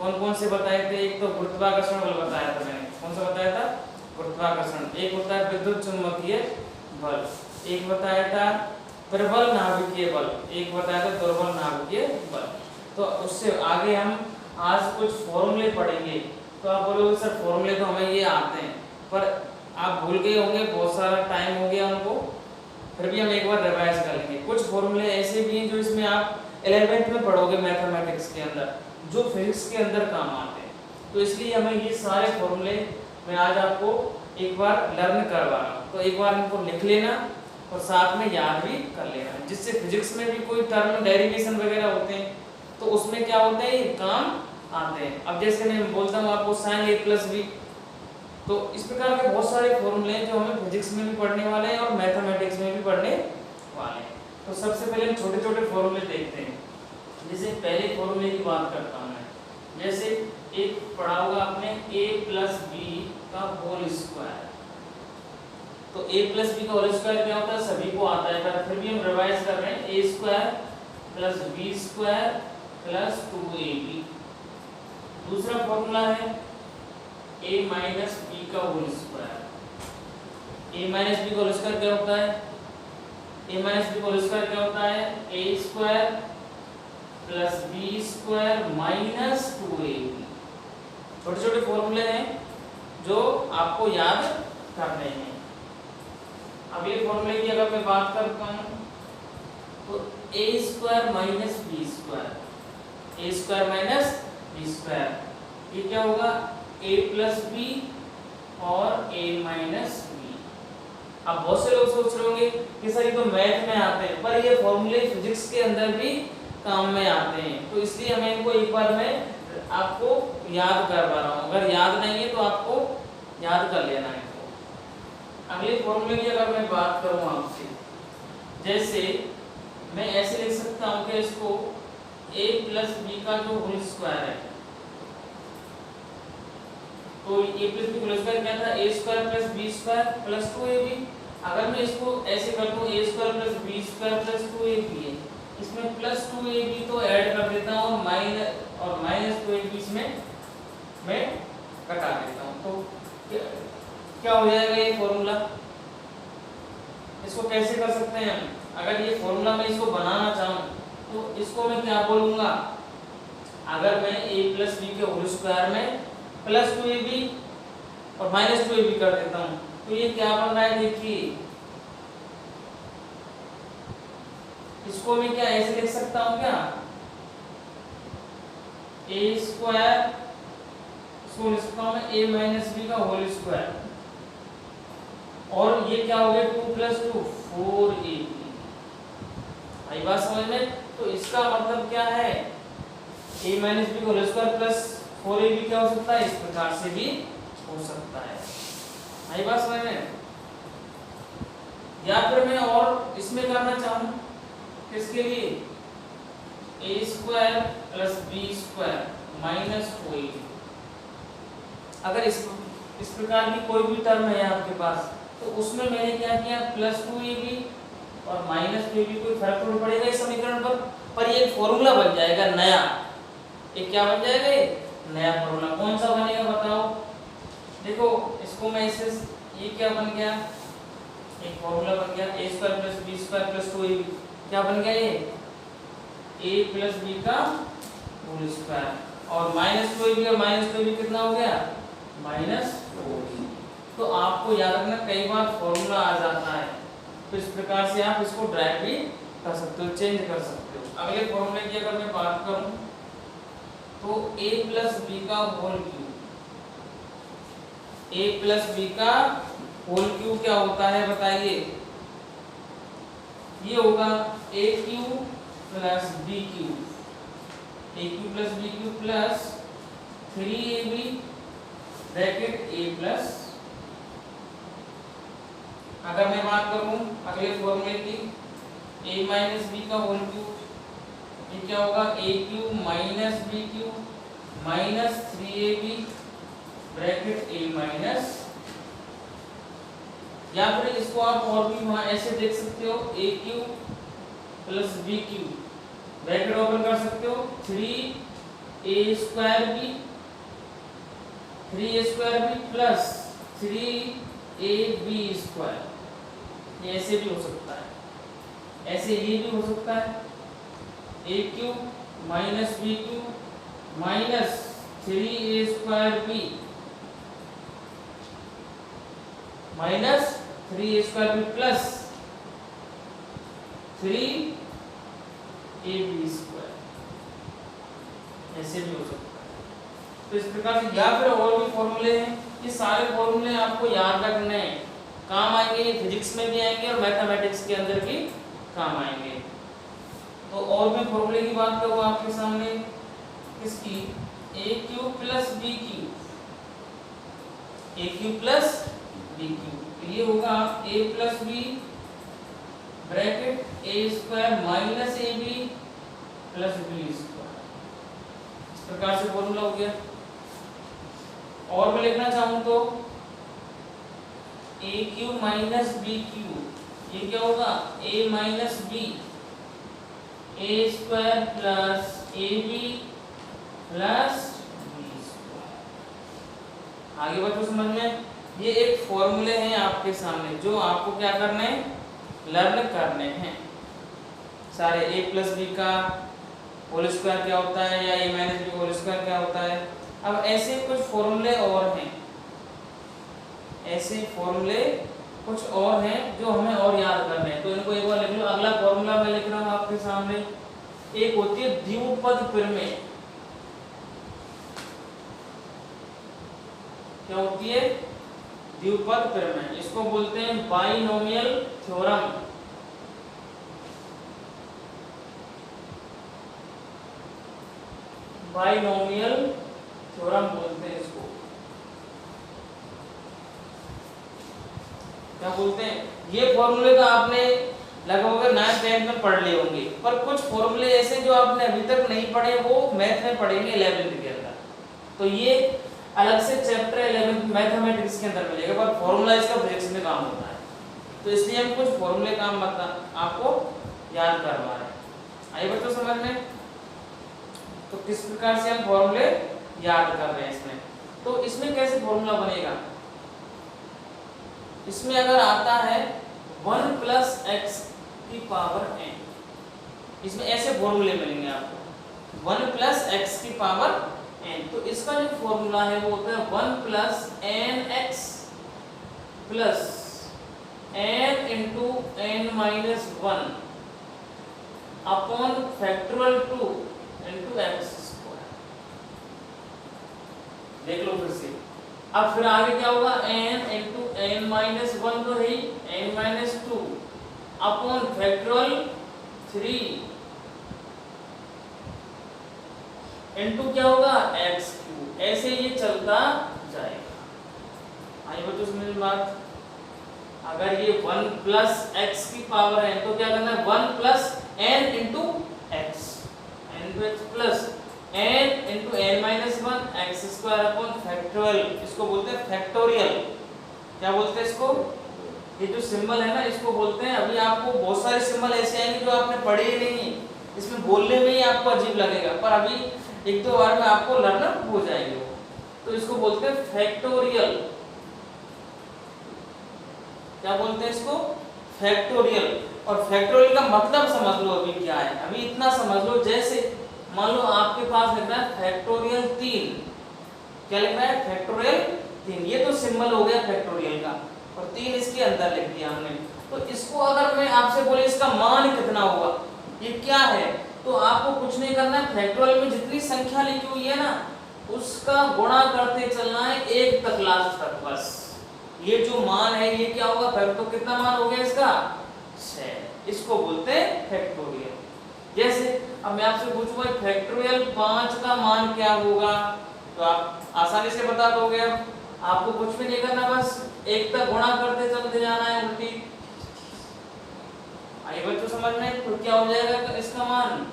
कौन कौन से बताए थे? एक तो गुरुत्वाकर्षण बल बताया था मैंने। कौन सा बताया था? गुरुत्वाकर्षण। एक होता है विद्युत चुंबकीय बल, एक बताया था प्रबल नाभिकीय बल, एक बताया था दुर्बल नाभिकीय बल। तो उससे आगे हम आज कुछ फॉर्मूले पढ़ेंगे। तो आप बोलोगे सर फॉर्मूले तो हमें ये आते हैं, पर आप भूल गए होंगे, बहुत सारा टाइम हो गया उनको, फिर भी हम एक बार रिवाइज कर लेंगे। कुछ फॉर्मूले ऐसे भी हैं जो इसमें आप 11th में पढ़ोगे मैथमेटिक्स के अंदर, जो फिजिक्स के अंदर काम आते हैं। तो इसलिए हमें ये सारे फॉर्मूले मैं आज आपको एक बार लर्न करवा रहा हूँ। तो एक बार इनको लिख लेना और साथ में याद भी कर लेना, जिससे फिजिक्स में भी कोई टर्म डेरिवेशन वगैरह होते हैं तो उसमें क्या होते हैं, ये काम आते हैं। अब जैसे मैं बोलता हूँ आपको sin a + b, तो इस प्रकार के बहुत सारे फॉर्मूले हैं जो हमें फिजिक्स में भी पढ़ने वाले हैं और मैथमेटिक्स में भी पढ़ने वाले हैं। तो सबसे पहले हम छोटे छोटे फॉर्मूले देखते हैं। जैसे पहले फॉर्मूले की बात करता हूँ मैं, जैसे एक पढ़ा होगा आपने a + b का होल स्क्वायर। तो a + b का होल स्क्वायर क्या होता है, सभी को आता है, पर फिर भी हम रिवाइज कर रहे हैं। a² + b² + 2ab। दूसरा फॉर्मूला है a - b का होल स्क्वायर। a - b का होल स्क्वायर क्या होता है? a - b का होल स्क्वायर क्या होता है? a² + b² - 2ab। छोटे छोटे फॉर्मूले हैं जो आपको याद करने हैं। अब ये फॉर्मूले की अगर मैं बात करता हूँ तो a² - b², a² - b², ये क्या होगा? a + b और a - b। अब बहुत से लोग सोच रहे होंगे कि सर ये तो मैथ में आते हैं, पर ये फॉर्मूले फिजिक्स के अंदर भी काम में आते हैं। तो इसलिए मैं इनको एक बार मैं आपको याद करवा रहा हूँ। अगर याद नहीं है तो आपको याद कर लेना है। तो अगले फॉर्मूले की अगर मैं बात करूँ आपसे, जैसे मैं ऐसे लिख सकता हूँ कि इसको a + b का जो होल स्क्वायर है, तो a + b होल स्क्वायर क्या था? a² + b² + 2ab। अगर मैं इसको ऐसे कर दूं a² + b² + 2ab है, इसमें +2ab तो ऐड कर देता हूँ और -2ab इसमें मैं घटा देता हूँ। तो क्या हो जाएगा ये फॉर्मूला? इसको कैसे कर सकते हैं हम? अगर ये फॉर्मूला मैं इसको बनाना चाहूँ तो इसको मैं क्या बोलूँगा? अगर मैं a + b के होल स्क्वायर में +2ab और -2ab कर देता हूँ तो ये क्या बन रहा है? देखिए, इसको मैं क्या ऐसे लिख सकता हूँ क्या? a² इसको लिख सकता हूँ मैं a - b का होल स्क्वायर, और ये क्या हो गया? 2 + 2 4ab। आई बात समझ में? तो इसका मतलब क्या है? a - b का होल स्क्वायर प्लस 4ab क्या हो सकता है? इस प्रकार से भी हो सकता है। आई बात समझ में? या फिर मैं और इसमें करना चाहूँ, किसके लिए? a² + b² - 4ab। अगर इस प्रकार की कोई भी टर्म है आपके पास, तो उसमें मैंने क्या किया? +2ab और -2ab, कोई फर्क नहीं पड़ेगा इस समीकरण पर ये फॉर्मूला बन जाएगा नया। ये क्या बन जाएगा? ये नया फॉर्मूला। कौन सा बनेगा बताओ? देखो इसको मैं इससे, ये क्या बन गया? एक फॉर्मूला बन गया a² + b² + 2ab। क्या बन गया? ये a + b का होल स्क्वायर, और -2ab और -2ab कितना हो गया? -4ab। तो आपको याद रखना, कई बार फॉर्मूला आ जाता है, तो इस प्रकार से आप इसको ड्राइव भी कर सकते हो, चेंज कर सकते हो। अगले फॉर्मूले की अगर मैं बात करूं तो a + b का होल क्यूब, a + b का होल क्यूब क्या होता है बताइए? ये होगा a³ + b³ + b³ + 3ab bracket a+। अगर मैं बात करूं अगले फॉर्मूले की, a - b का होल क्यूब, ये क्या होगा? a³ - b³ - 3ab bracket a-। या फिर इसको आप और भी वहां ऐसे देख सकते हो, a³ + b³ ब्रैकेट ओपन कर सकते हो, 3 a square b 3a square B plus 3ab square. ये ऐसे भी हो सकता है, ऐसे ये भी हो सकता है a cube minus b cube minus 3a square B minus 3a square B plus 3ab square, ऐसे भी हो सकता है। तो इस प्रकार से, या फिर और भी फॉर्मूले हैं, ये सारे फॉर्मूले आपको याद रखने हैं, काम आएंगे, ये फिजिक्स में भी आएंगे और मैथमेटिक्स के अंदर भी काम आएंगे। तो और भी फॉर्मूले की बात करूँ आपके सामने, किसकी, a cube plus b cube, a cube plus b cube, ये होगा a plus b bracket a square minus a b plus b square. इस प्रकार से फॉर्मूला हो गया। और मैं लिखना चाहूं तो a cube minus b cube, ये क्या होगा, a minus b a square plus a b plus b square. आगे बच्चों समझ में, ये एक फॉर्मूले हैं आपके सामने जो आपको क्या करने हैं, लर्न करने हैं सारे। ए प्लस बी का होल स्क्वायर क्या होता है, या ए माइनस बी होल स्क्वायर क्या होता है। अब ऐसे कुछ फॉर्मूले और हैं, ऐसे फॉर्मूले कुछ और हैं जो हमें और याद करने हैं, तो इनको एक बार लिख लो। अगला फॉर्मूला मैं लिख रहा हूँ आपके सामने, एक होती है द्विपद प्रमेय। क्या होती है, द्विपद प्रमेय, इसको बोलते हैं बाइनोमियल थ्योरम। बाइनोमियल थ्योरम बोलते हैं इसको, क्या बोलते हैं। ये फॉर्मूले तो आपने लगभग 9th 10th में पढ़ लिए होंगे, पर कुछ फॉर्मूले ऐसे जो आपने अभी तक नहीं पढ़े वो मैथ में पढ़ेंगे 11th के अंदर, तो ये अलग से चैप्टर 11th मैथमेटिक्स के अंदर मिलेगा, पर फॉर्मूला इसका फिजिक्स में काम होता है, तो इसलिए हम कुछ फॉर्मूले काम आपको याद करवा रहे हैं। आइए बच्चों समझ में, तो किस प्रकार से हम फॉर्मूले याद कर रहे हैं इसमें। तो इसमें कैसे फॉर्मूला बनेगा, इसमें अगर आता है 1 प्लस एक्स की पावर n, इसमें ऐसे फॉर्मूले मिलेंगे आपको 1 प्लस एक्स की पावर n, तो इसका जो फॉर्मूला है वो होता है 1 plus N X plus n into N minus 1 upon factorial 2 into X square. देख लो फिर से, अब फिर आगे क्या होगा, n इंटू एन माइनस 1 तो है ही, n minus 2 upon factorial 3 into क्या होगा, एक्स क्यूब। ऐसे ये चलता जाएगा। आइए बच्चों समझ में बात, अगर ये 1 प्लस एक्स की पावर है तो क्या करना है, 1 plus N into X, plus n into N minus 1 X square upon factorial, इसको बोलते हैं फैक्टोरियल। क्या बोलते हैं इसको, ये जो सिंबल है ना इसको बोलते हैं। अभी आपको बहुत सारे सिंबल ऐसे आएंगे जो आपने पढ़े ही नहीं, इसमें बोलने में ही आपको अजीब लगेगा, पर अभी एक दो बार में आपको लर्न हो जाएंगे वो, तो इसको बोलते हैं फैक्टोरियल। क्या बोलते हैं इसको, फैक्टोरियल। और फैक्टोरियल का मतलब समझ लो अभी क्या है, अभी इतना समझ लो, जैसे मान लो आपके पास लिख रहा है फैक्टोरियल 3, क्या लिख रहा है, फैक्टोरियल 3, ये तो सिंबल हो गया फैक्टोरियल का, और 3 इसके अंदर लिख दिया हमने। तो इसको अगर मैं आपसे बोले इसका मान कितना होगा, ये क्या है, तो आपको कुछ नहीं करना है, फैक्टोरियल में जितनी संख्या लिखी हुई है ना उसका गुणा करते चलना है 1 तक, लास्ट तक, बस। ये जो मान है ये क्या होगा, फैक्टो कितना मान हो गया इसका, 6, इसको बोलते हैं फैक्टोरियल। जैसे अब मैं आपसे पूछूंगा फैक्टोरियल 5 का मान क्या होगा, तो आप आसानी से बता दोगे। आपको कुछ भी नहीं करना, बस 1 तक गुणा करते चलते जाना है उल्टी। आइए बच्चों समझ में, तो क्या हो जाएगा इसका मान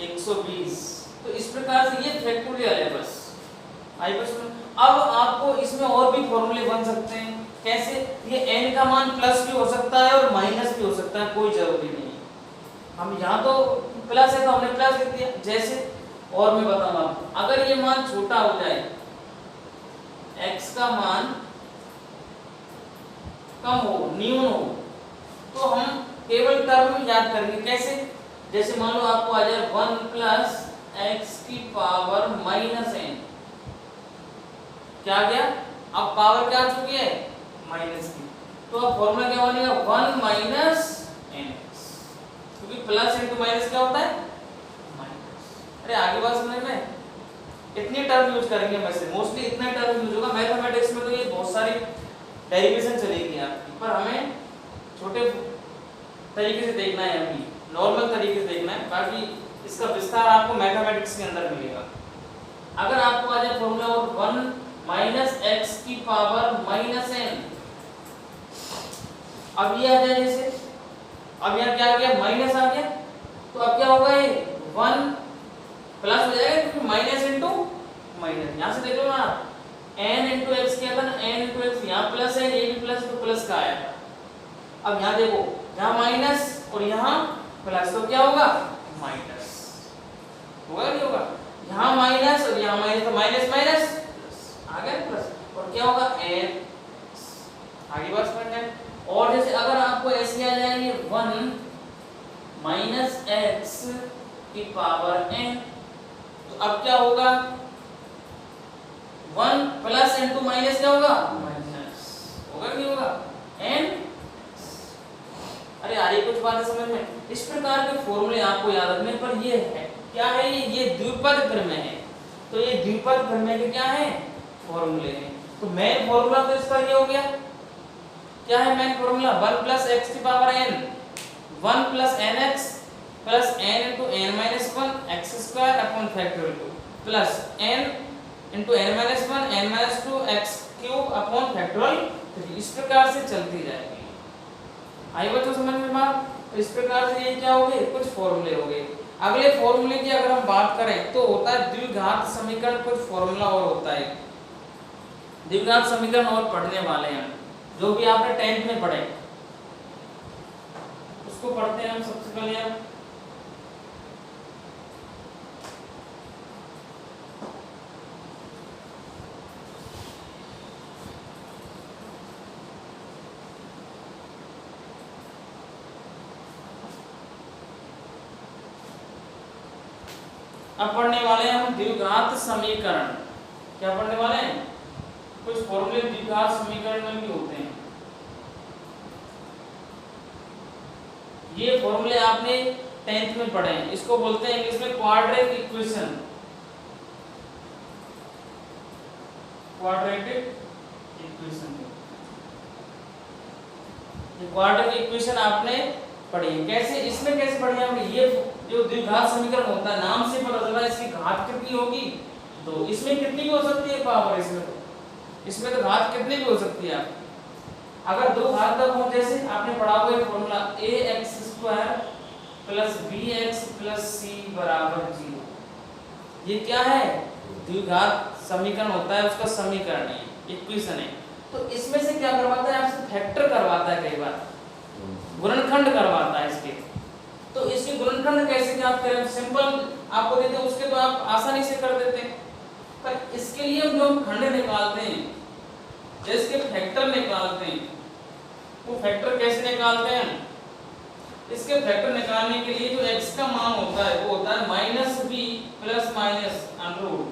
120। तो इस प्रकार से ये फैक्टोरियल है, बस। आइए बच्चों, अब आपको इसमें और भी फॉर्मूले बन सकते हैं। कैसे, ये n का मान प्लस भी हो सकता है और माइनस भी हो सकता है, कोई जरूरी नहीं। हम यहाँ तो प्लस है तो हमने प्लस लिख दिया। जैसे और मैं बताऊंगा, अगर ये मान छोटा हो जाए, x का मान कम हो, न्यून हो, तो हम केवल टर्म याद करेंगे। कैसे? जैसे मान लो आपको आ जाए 1 प्लस एक्स की पावर माइनस एन, क्या आ गया? अब पावर क्या आ चुकी है? माइनस की, तो अब फॉर्मूला क्या बनेगा? 1 माइनस एन, क्योंकि प्लस इंटू माइनस क्या होता है? माइनस। अरे आगे बात समझ में? इतनी टर्म यूज करेंगे, वैसे मोस्टली इतना टर्म यूज होगा। मैथमेटिक्स में तो ये बहुत सारी डेरिवेशन चलेगी आपकी, पर हमें छोटे तरीके से देखना है, अभी नॉर्मल तरीके से देखना है, बाकी इसका विस्तार आपको मैथमेटिक्स के अंदर मिलेगा। अगर आपको आ जाए फॉर्मूला और 1 माइनस एक्स की पावर माइनस एन, अब ये आ जाए, जैसे अब यहाँ क्या आ गया? माइनस आ गया, तो अब क्या होगा? ये 1 प्लस हो जाएगा, क्योंकि माइनस इंटू माइनस। यहाँ से देख लो ना, n इंटू एक्स क्या था ना, n इंटू एक्स, यहाँ प्लस है, ये भी प्लस, तो प्लस का आया। अब यहाँ देखो, यहाँ माइनस और यहाँ प्लस, तो क्या होगा? माइनस होगा, नहीं होगा? यहाँ माइनस और यहाँ माइनस, तो माइनस माइनस प्लस आ गया प्लस, और क्या होगा? n। आगे बात समझना है। और जैसे अगर आपको ऐसे आ जाए 1 माइनस एक्स की पावर n, तो अब क्या होगा? 1 प्लस इंटू माइनस क्या होगा? माइनस होगा, नहीं होगा? n। अरे यार ये कुछ बातें समझ में, इस प्रकार के फॉर्मूले आपको याद रखने, पर ये है क्या है? ये द्विपद प्रमेय है, तो ये द्विपद प्रमेय के क्या है? फॉर्मूले हैं। तो मेन फॉर्मूला तो इसका ये हो गया, क्या है मेन फॉर्मूला? 1 प्लस एक्स की power n, 1 plus N X plus n into N minus 1 X square upon factorial 2 plus n into N minus 1 N minus 2 X cube upon factorial 3। इस प्रकार से चलती जाएगी। आई बच्चों समझ में बात? तो इस प्रकार से ये क्या हो गए? कुछ फॉर्मूले हो गए। अगले फॉर्मूले की अगर हम बात करें तो होता है द्विघात समीकरण, कुछ फॉर्मूला और होता है द्विघात समीकरण, और पढ़ने वाले हैं जो भी आपने 10th में पढ़े उसको पढ़ते हैं हम। सबसे पहले अब पढ़ने वाले हैं हम द्विघात समीकरण। क्या पढ़ने वाले हैं? कुछ फॉर्मूले द्विघात समीकरण में भी होते हैं। ये फॉर्मूले आपने 10th में पढ़े हैं, इसको बोलते हैं इंग्लिश में क्वाड्रेटिक इक्वेशन। क्वाड्रेटिक इक्वेशन, ये क्वाड्रेटिक इक्वेशन आपने पढ़ी है। कैसे? इसमें कैसे पढ़ी है हमने? ये जो द्विघात समीकरण होता है, नाम से पता चला इसकी घात कितनी होगी, तो इसमें कितनी भी हो सकती है पावर, इसमें तो घात कितनी भी हो सकती है। अगर दो घात तक हो, जैसे आपने पढ़ा हुआ है formula ax² plus bx plus c बराबर 0, ये क्या है? द्विघात समीकरण होता है, उसका समीकरण है, इक्वेशन है। तो इसमें से क्या करवाता है? आपसे फैक्टर करवाता है, कई बार गुणनखंड करवाता है इसके। तो इसके गुणनखंड कैसे ज्ञात करें? सिंपल आपको देते हैं, उसके तो आप आसानी से कर देते हैं, पर इसके लिए जो हम खंड निकालते हैं, जिसके फैक्टर निकालते हैं, वो फैक्टर कैसे निकालते हैं? इसके फैक्टर निकालने के लिए जो x का मान होता है वो होता है minus B plus minus under root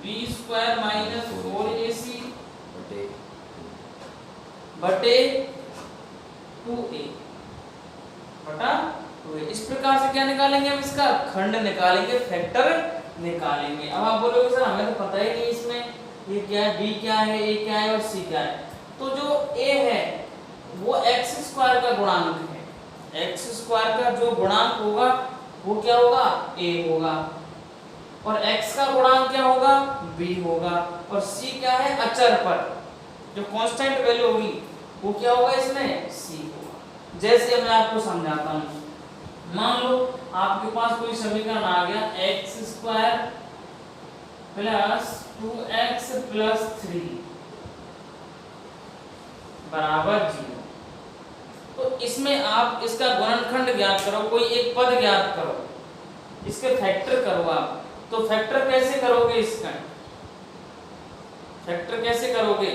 B square minus 4ac बटे 2a बटा 2a। इस प्रकार से क्या निकालेंगे हम? इसका खंड निकालेंगे, फैक्टर निकालेंगे। अब आप बोलोगे सर हमें तो पता ही नहीं इसमें ये क्या है, b क्या है, a क्या है और c क्या है। तो जो a है वो x² का गुणांक है, x² का जो गुणांक होगा वो क्या होगा? a होगा, और x का गुणांक क्या होगा? b होगा, और c क्या है? अचर पर जो कांस्टेंट वैल्यू होगी वो क्या होगा? इसमें c होगा। जैसे मैं आपको समझाता हूँ, मान लो आपके पास कोई समीकरण आ गया x² प्लस 2x प्लस 3 बराबर 0। तो इसमें आप इसका गुणनखंड ज्ञात करो, कोई एक पद ज्ञात करो, इसके फैक्टर करो आप। तो फैक्टर कैसे करोगे, इसका फैक्टर कैसे करोगे?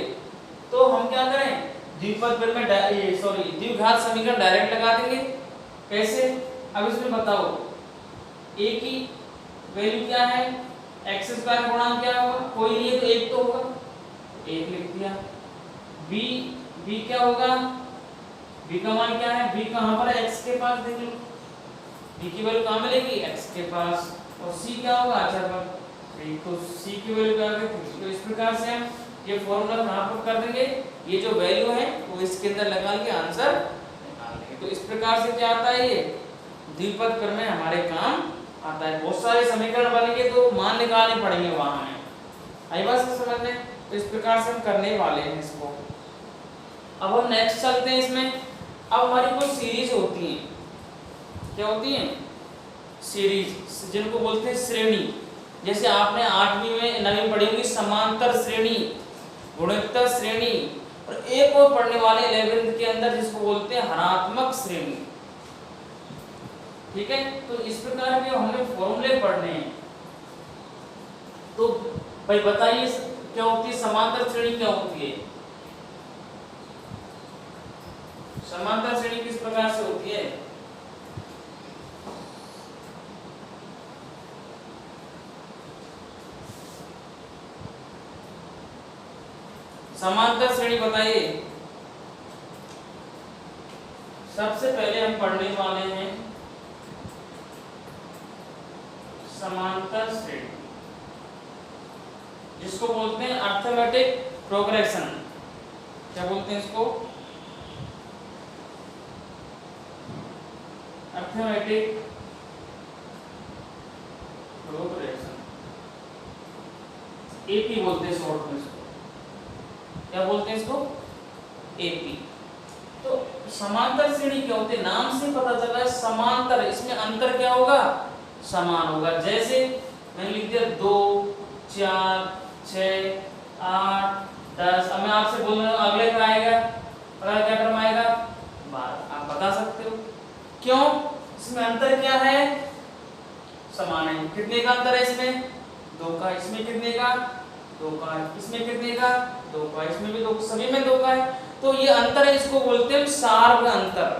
तो हम क्या करें, द्विपद में द्विघात समीकरण डायरेक्ट लगा देंगे। कैसे? अब इसमें बताओ a की वैल्यू क्या है, x स्क्वायर गुणा क्या होगा, कोई नहीं है तो एक तो होगा, एक लिख दिया। b क्या होगा, b का मान क्या है, b कहां पर है, x के पास, देख लो b की वैल्यू कहां मिलेगी, x के पास। और c क्या होगा, अचर पर, तो c की वैल्यू क्या होगी। तो इस प्रकार से हम ये फॉर्मूला कहां पर कर देंगे, ये जो वैल्यू है वो इसके अंदर लगा के आंसर निकाल देंगे। तो इस प्रकार से क्या आता है, ये द्विपद प्रमेय हमारे काम आता है। बहुत सारे समीकरण बनेंगे तो मान निकालने पड़ेंगे वहां में, आई बात समझ में। तो इस प्रकार से हम करने वाले हैं इसको। अब हम नेक्स्ट चलते हैं इसमें। अब हमारी कोई सीरीज होती है, क्या होती है, सीरीज, जिनको बोलते हैं श्रेणी। जैसे आपने 8वीं में 9वीं में पढ़ी होगी समांतर श्रेणी, गुणोत्तर श्रेणी, और एक और पढ़ने वाले 11th के अंदर जिसको बोलते हैं हरात्मक श्रेणी। ठीक है, तो इस प्रकार के हमने फॉर्मूले पढ़ने हैं। तो भाई बताइए क्या होती है समांतर श्रेणी, क्या होती है समांतर श्रेणी, किस प्रकार से होती है? समांतर श्रेणी बताइए। सबसे पहले हम पढ़ने वाले हैं समांतर श्रेणी, जिसको बोलते हैं अर्थमेटिक प्रोग्रेशन। क्या बोलते हैं इसको, अर्थमेटिक प्रोग्रेशन, एपी बोलते हैं शॉर्ट में इसको। क्या बोलते हैं इसको, एपी। तो समांतर श्रेणी क्या होते हैं, नाम से पता चला है समांतर, इसमें अंतर क्या होगा, समान होगा। जैसे मैंने लिख दिया 2 4 6 8 10। अब मैं आपसे बोल रहा हूं अगले का आएगा, अगला क्या टर्म आएगा 12। आप बता सकते हो क्यों, इसमें अंतर क्या है, समान है। कितने का अंतर है इसमें, 2 का। इसमें कितने का, 2 का। इसमें कितने का, 2 का। इसमें भी 2, सभी में 2 का है। तो ये अंतर है, इसको बोलते हैं सार्व अंतर।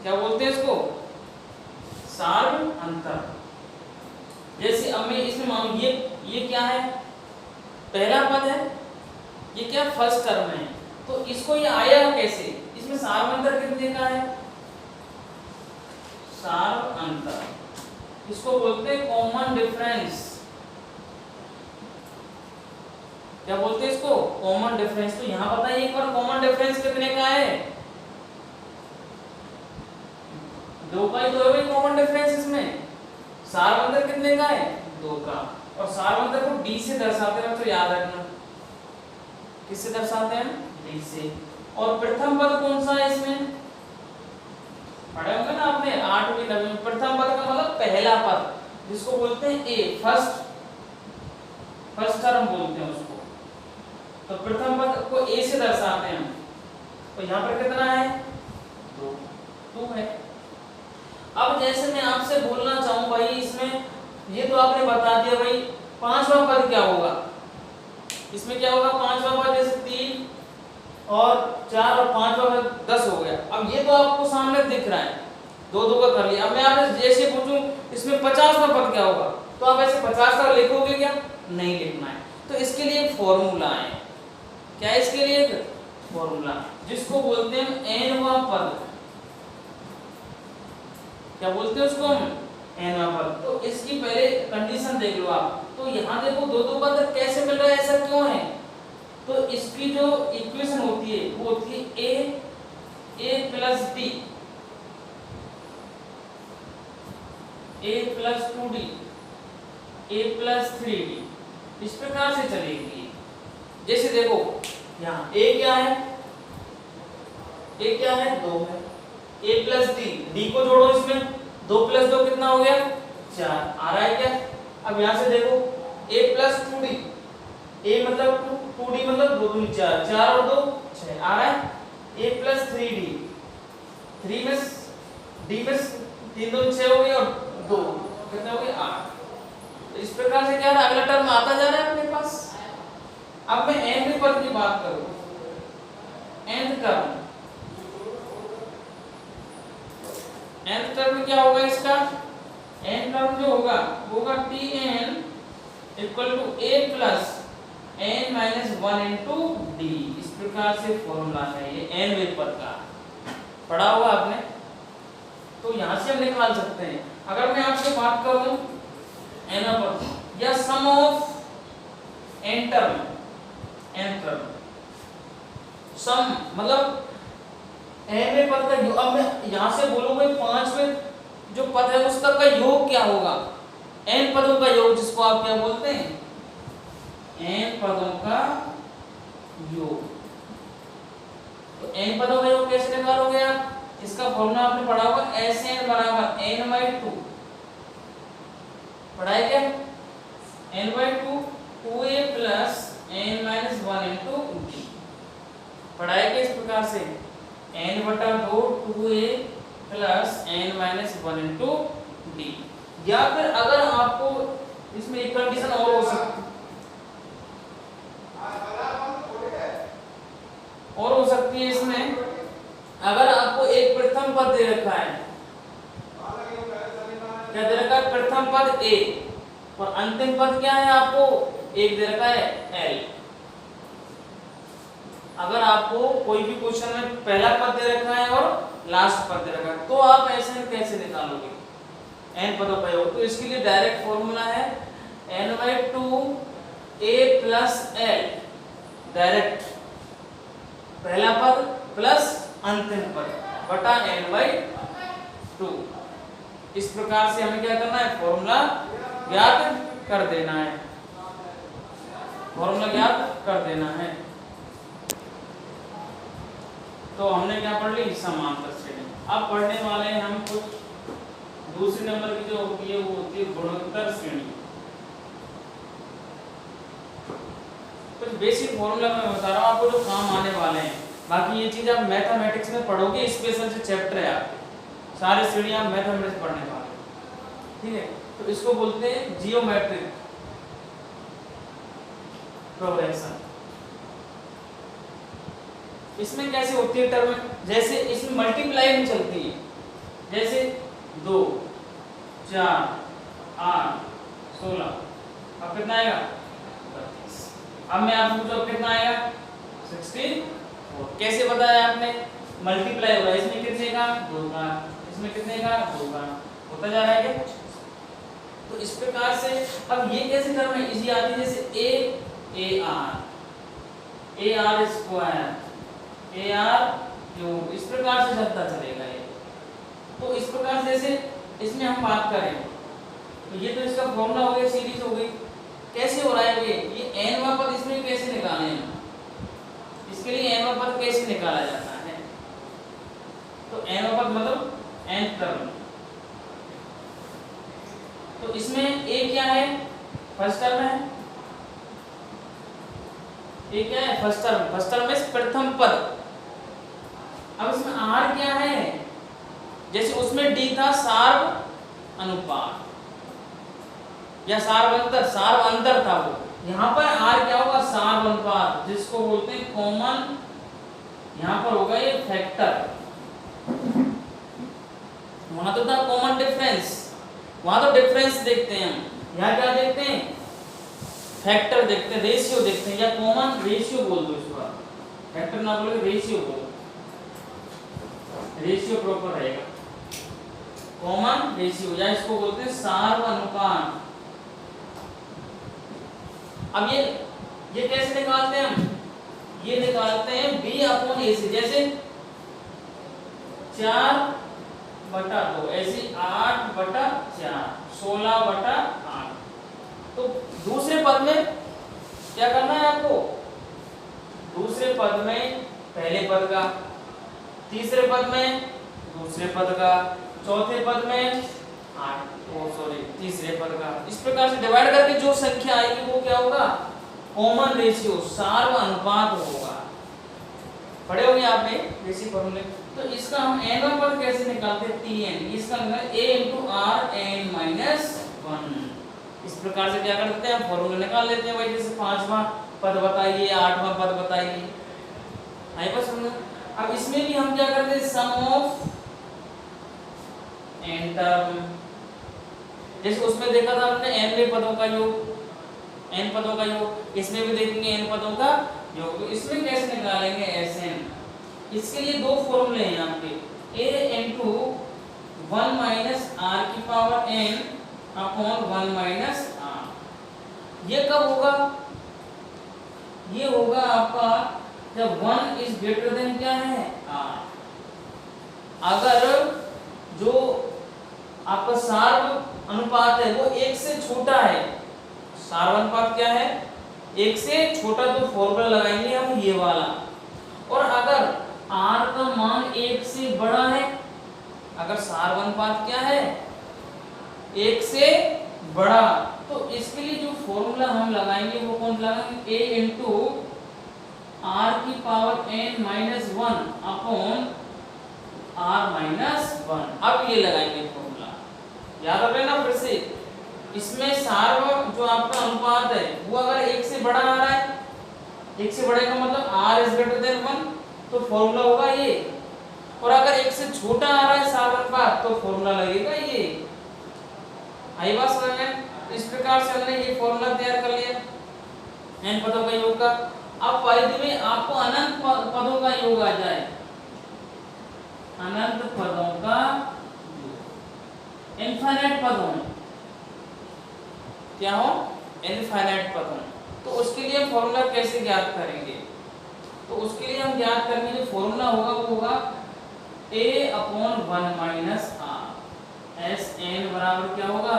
क्या बोलते हैं इसको, सार्व अंतर। जैसे अब मैं इसमें मान ये क्या है, पहला पद है, ये क्या फर्स्ट टर्म है, तो इसको ये आया कैसे, इसमें सार्व अंतर कितने का है, सार्व अंतर। इसको बोलते हैं कॉमन डिफरेंस। क्या बोलते हैं इसको, कॉमन डिफरेंस। तो यहां बताइए एक बार कॉमन डिफरेंस कितने का है, 2 का ही तो है कॉमन डिफरेंस। इसमें सार्व अंतर कितने का है, 2 का। और सार्व अंतर को d से दर्शाते हैं, तो याद रखना किससे दर्शाते हैं, d से। और प्रथम पद कौन सा है इसमें, पढ़े होंगे ना आपने 8वीं 9वीं में। प्रथम पद का मतलब पहला पद, जिसको बोलते हैं ए, फर्स्ट टर्म बोलते हैं उसको। तो प्रथम पद को ए से दर्शाते हैं। तो यहाँ पर कितना है, 2 है। अब जैसे मैं आपसे बोलना चाहूं भाई, इसमें ये तो आपने बता दिया भाई, 5वां पद क्या होगा, इसमें क्या होगा 5वां पद, जैसे 3 और 4 और 5वां पद 10 हो गया। अब ये तो आपको सामने दिख रहा है, 2 का कर लिया। अब मैं आपसे जैसे पूछूं इसमें 50वां पद क्या होगा, तो आप ऐसे 50 का लिखोगे क्या, नहीं लिखना है। तो इसके लिए एक फॉर्मूला है, क्या है इसके लिए एक फॉर्मूला, जिसको बोलते हैं nवां पद। क्या बोलते हैं उसको, nवां पद। तो इसकी पहले कंडीशन देख लो आप। तो यहाँ देखो 2 पद कैसे मिल रहा है, ऐसा क्यों है, तो इसकी जो इक्वेशन होती है वो होती है a plus d, a plus 2d, a plus 3d, इस प्रकार से चलेगी। जैसे देखो यहाँ a क्या है, 2 है, a प्लस d को जोड़ो, इसमें 2 प्लस 2 कितना हो गया, 4 आ रहा है क्या। अब यहाँ से देखो a प्लस 2d, a मतलब 2d मतलब 2 दूनी 4, 4 और 2 6 आ रहा है। a प्लस 3d, डी में 3 2 6 हो गए और 2 कितने हो गए 8। तो इस प्रकार से क्या है, अगला टर्म आता जा रहा है अपने पास। अब मैं nth पद की बात करूं, nth टर्म में क्या होगा इसका, n टर्म जो होगा वो होगा tn equal to a plus n minus 1 into D. इस प्रकार से फॉर्मूला है ये nवें पद का, पढ़ा हुआ आपने। तो यहां से हम निकाल सकते हैं। अगर मैं आपसे बात करूं n पद या सम ऑफ n टर्म, सम मतलब nवें पद का योग। अब मैं यहां से बोलूंगा 5वें जो पद है उसका का योग क्या होगा, n पदों का योग, जिसको आप क्या बोलते हैं, n पदों का योग। तो n पदों का योग कैसे निकालोगे आप, इसका फॉर्मूला आपने पढ़ा होगा Sn बराबर n/2, पढ़ा है क्या, n/2 2a plus n minus 1 into D, पढ़ा है क्या इस प्रकार से n/2 2a plus n minus 1 into D. या फिर अगर आपको इसमें एक कंडीशन और हो सकती है इसमें, अगर आपको एक प्रथम पद दे रखा है, क्या दे रखा है, प्रथम पद a और अंतिम पद क्या है, आपको एक दे रखा है l। अगर आपको कोई भी क्वेश्चन में पहला पद दे रखा है और लास्ट पद दे रखा है, तो आप ऐसे कैसे निकालोगे n पदों का योग। तो इसके लिए डायरेक्ट फॉर्मूला है n/2 a plus l, direct पहला पद प्लस अंतिम पद बटा n/2। इस प्रकार से हमें क्या करना है, फॉर्मूला ज्ञात कर देना है, फॉर्मूला ज्ञात कर देना है। तो हमने क्या पढ़ ली, समांतर श्रेणी। अब पढ़ने वाले हैं हम कुछ दूसरे नंबर की जो होती है वो होती है गुणोत्तर श्रेणी। कुछ बेसिक फॉर्मूला मैं बता रहा हूँ आपको जो काम आने वाले हैं। बाकी ये चीज आप मैथमेटिक्स में पढ़ोगे, स्पेशल से चैप्टर है आपके, सारे श्रेणी आप मैथमेटिक्स पढ़ने वाले, ठीक है। तो इसको बोलते हैं जियोमेट्रिक प्रोग्रेशन। इसमें कैसे होती है टर्म, जैसे इसमें मल्टीप्लाई में चलती है, जैसे 2 4 8 16, अब कितना आएगा 32। अब मैं आपको पूछूं कितना आएगा 64। कैसे बताया आपने, मल्टीप्लाई होगा, इसमें कितने का 2 का, इसमें कितने का 2 का, होता जा रहा है क्या। तो इस प्रकार से अब ये कैसे टर्म है, इजी आती है, जैसे AR स्क्वायर AR क्यूब, इस प्रकार से चलता चलेगा ये। तो इस प्रकार से जैसे इसमें हम बात करें तो ये तो इसका फॉर्मूला हो गया, सीरीज हो गई। कैसे हो रहा है ये n वां पद इसमें कैसे निकालें हम, इसके लिए n वां पद कैसे निकाला जाता है। तो n वां पद मतलब n टर्म। तो इसमें a क्या है, फर्स्ट टर्म है, a क्या है फर्स्ट टर्म में प्रथम पद। अब इसमें r क्या है, जैसे उसमें d था सार्व अनुपात या सार्व अंतर था वो, यहाँ पर r क्या होगा सार्व अनुपात, जिसको बोलते हैं कॉमन, यहाँ पर होगा ये फैक्टर। वहां तो था कॉमन डिफरेंस, वहां तो डिफरेंस देखते हैं हम, यहाँ क्या देखते हैं फैक्टर देखते हैं, रेशियो देखते हैं, या कॉमन रेशियो बोल दो इसको, फैक्टर ना बोलो रेशियो बोलो, रेशियो प्रॉपर रहेगा, कॉमन रेशियो, या इसको बोलते हैं सार्व अनुपात। अब ये कैसे निकालते हैं हम, ये निकालते हैं b/a से, जैसे 4/2, ऐसे 8/4 16/8। तो दूसरे पद में क्या करना है आपको, दूसरे पद में पहले पद का, तीसरे पद में दूसरे पद का, चौथे पद में तीसरे पद का, इस प्रकार से डिवाइड करके जो संख्या आएगी वो क्या होगा कॉमन रेशियो, सार्व अनुपात होगा। पढ़े होंगे आपने बेसिक फॉर्मूले। तो इसका हम n पर कैसे निकालते हैं, tn, इसका मतलब a × r n - 1। इस प्रकार से क्या करते हैं हम फॉर्मूला निकाल लेते हैं भाई, जैसे 5वां पद बताइए, 8वां पद बताइए, आई बस समझ। अब इसमें भी हम क्या करते हैं, सम ऑफ n टर्म, जैसे उसमें देखा था हमने n पदों का योग, n पदों का योग, इसमें भी देखेंगे n पदों का योग। तो इसमें कैसे निकालेंगे Sn, इसके लिए दो फॉर्मूले हैं यहाँ पे, a × 1 - r की पावर n अपॉन 1 - r। ये कब होगा, ये होगा आपका जब 1 इज ग्रेटर देन क्या है r। अगर जो आपका सार्व अनुपात है वो 1 से छोटा है, सार्व अनुपात क्या है 1 से छोटा, तो फॉर्मूला लगाएंगे हम ये वाला। और अगर r का मान 1 से बड़ा है, अगर सार्व अनुपात क्या है 1 से बड़ा, तो इसके लिए जो फॉर्मूला हम लगाएंगे वो कौन लगाएंगे, a × r की पावर n - 1 अपॉन r - 1। अब ये लगाएंगे फॉर्मूला, याद रख लेना फिर से। इसमें सार्व जो आपका अनुपात है वो अगर 1 से बड़ा आ रहा है, 1 से बड़े का मतलब r इज ग्रेटर देन 1, तो फॉर्मूला होगा ये। और अगर 1 से छोटा आ रहा है सार्व अनुपात, तो फॉर्मूला लगेगा ये। आई बात समझ में। इस प्रकार से हमने ये फॉर्मूला तैयार कर लिया n पदों का योग का। अब परिधि में आपको अनंत पदों का योग आ जाए, अनंत पदों का इनफाइनाइट पद हो, क्या हो इनफाइनाइट पद हो, तो उसके लिए फॉर्मूला कैसे ज्ञात करेंगे, तो उसके लिए हम ज्ञात करेंगे जो फॉर्मूला होगा वो होगा a अपॉन 1 - r। Sn बराबर क्या होगा,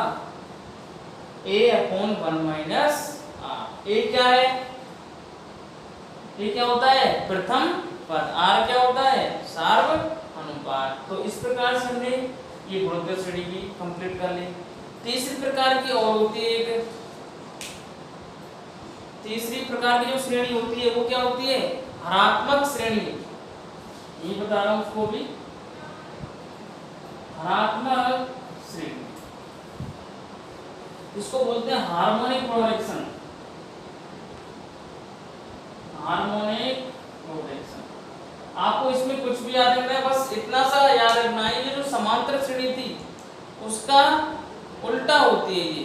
a अपॉन 1 - r। a क्या है, a क्या होता है प्रथम पद, r क्या होता है सार्व अनुपात। तो इस प्रकार से हमने ये गुणोत्तर श्रेणी की कंप्लीट कर ली। तीसरी प्रकार की और होती है एक, तीसरी प्रकार की जो श्रेणी होती है वो क्या होती है, हरात्मक श्रेणी। ये बता रहा हूं उसको भी, हरात्मक श्रेणी, इसको बोलते हैं हार्मोनिक प्रोग्रेशन, हार्मोनिक प्रोग्रेशन। आपको इसमें कुछ भी याद रखना है, बस इतना सा याद रखना है, ये जो समांतर श्रेणी थी उसका उल्टा होती है ये,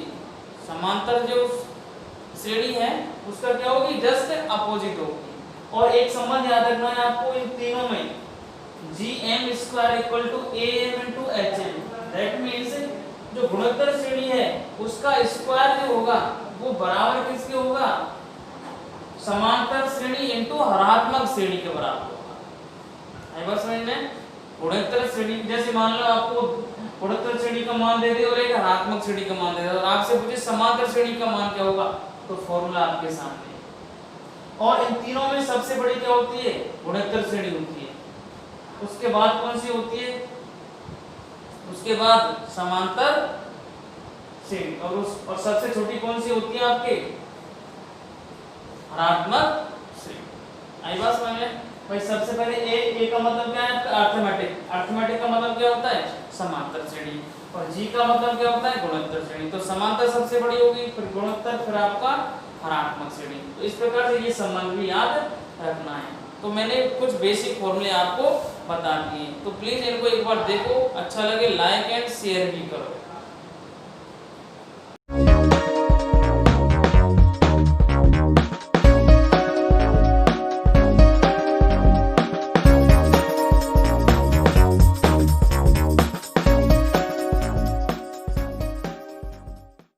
समांतर जो श्रेणी है उसका क्या होगी, जस्ट अपोजिट होगी। और एक संबंध याद रखना है आपको इन तीनों में, gm² = am × hm। That means जो गुणोत्तर श्रेणी है उसका स्क्वायर जो होगा वो बराबर किसके होगा, समांतर श्रेणी इनटू हरात्मक श्रेणी के बराबर होगा। है बस समझ में। गुणोत्तर श्रेणी, जैसे मान लो आपको गुणोत्तर श्रेणी का मान दे दे और एक हरात्मक श्रेणी का मान दे दे और आपसे पूछे समांतर श्रेणी का मान क्या होगा, तो फॉर्मूला आपके सामने। और इन तीनों में सबसे बड़ी क्या होती है, गुणोत्तर श्रेणी होती है। उसके बाद कौन सी होती है, उसके बाद समांतर श्रेणी, और सबसे छोटी कौन सी होती है आपके, हरात्मक श्रेणी। आई बात समझ में भाई। सबसे पहले ए का मतलब क्या है आपका, अर्थमेटिक। अर्थमेटिक का मतलब क्या होता है, समांतर श्रेणी। और जी का मतलब क्या होता है, गुणोत्तर श्रेणी। तो समांतर सबसे बड़ी होगी, फिर गुणोत्तर, फिर आपका हरात्मक श्रेणी। तो इस प्रकार से ये संबंध भी याद रखना है। तो मैंने कुछ बेसिक फॉर्मूले आपको बता दिए, तो प्लीज इनको एक बार देखो, अच्छा लगे लाइक एंड शेयर भी करो।